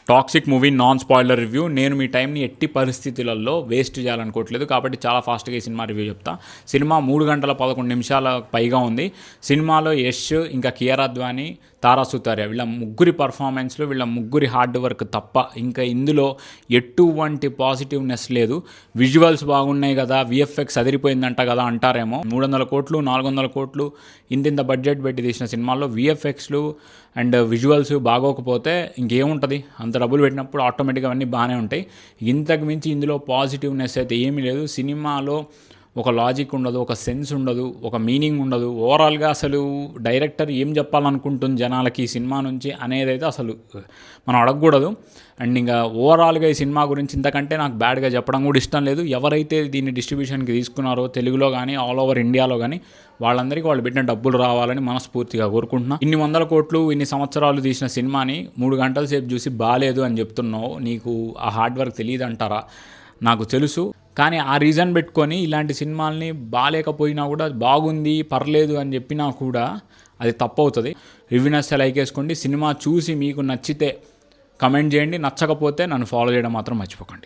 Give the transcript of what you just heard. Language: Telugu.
Toxic movie non spoiler review. నేను మీ టైంని ఎట్టి పరిస్థితులలో వేస్ట్ చేయాలనుకోవట్లేదు కాబట్టి చాలా ఫాస్ట్గా ఈ సినిమా రివ్యూ చెప్తా. సినిమా 3 గంటల 11 నిమిషాల పైగా ఉంది. సినిమాలో యష్, ఇంకా కియారా అద్వానీ, తారా సుతారియా వీళ్ళ ముగ్గురి పర్ఫార్మెన్స్లు, వీళ్ళ ముగ్గురి హార్డ్ వర్క్ తప్ప ఇంకా ఇందులో ఎటువంటి పాజిటివ్నెస్ లేదు. విజువల్స్ బాగున్నాయి కదా, విఎఫ్ఎక్స్ అదిరిపోయిందంట కదా అంటారేమో. 300 కోట్లు 400 కోట్లు ఇంత బడ్జెట్ పెట్టి తీసిన సినిమాల్లో విఎఫ్ఎక్స్లు అండ్ విజువల్స్ బాగోకపోతే ఇంకేముంటుంది? అంత డబ్బులు పెట్టినప్పుడు ఆటోమేటిక్గా అవన్నీ బాగానే ఉంటాయి. ఇంతకు మించి ఇందులో పాజిటివ్నెస్ అయితే ఏమీ లేదు. సినిమాలో ఒక లాజిక్ ఉండదు, ఒక సెన్స్ ఉండదు, ఒక మీనింగ్ ఉండదు. ఓవరాల్గా అసలు డైరెక్టర్ ఏం చెప్పాలనుకుంటుంది జనాలకి ఈ సినిమా నుంచి అనేది అయితే అసలు మనం అడగకూడదు. అండ్ ఇంకా ఓవరాల్గా ఈ సినిమా గురించి ఇంతకంటే నాకు బ్యాడ్గా చెప్పడం కూడా ఇష్టం లేదు. ఎవరైతే దీన్ని డిస్ట్రిబ్యూషన్కి తీసుకున్నారో తెలుగులో కానీ ఆల్ ఓవర్ ఇండియాలో కానీ వాళ్ళందరికీ వాళ్ళు పెట్టిన డబ్బులు రావాలని మనస్ఫూర్తిగా కోరుకుంటున్నాను. ఇన్ని వందల కోట్లు ఇన్ని సంవత్సరాలు తీసిన సినిమాని 3 గంటల సేపు చూసి బాగాలేదు అని చెప్తున్నావు. నీకు ఆ హార్డ్ వర్క్ తెలియదు అంటారా? నాకు తెలుసు, కానీ ఆ రీజన్ పెట్టుకొని ఇలాంటి సినిమాల్ని బాగాలేకపోయినా కూడా బాగుంది పర్లేదు అని చెప్పినా కూడా అది తప్పు అవుతుంది. రివ్యూ నచ్చితే లైక్ వేసుకోండి. సినిమా చూసి మీకు నచ్చితే కమెంట్ చేయండి, నచ్చకపోతే నన్ను ఫాలో చేయడం మాత్రం మర్చిపోకండి.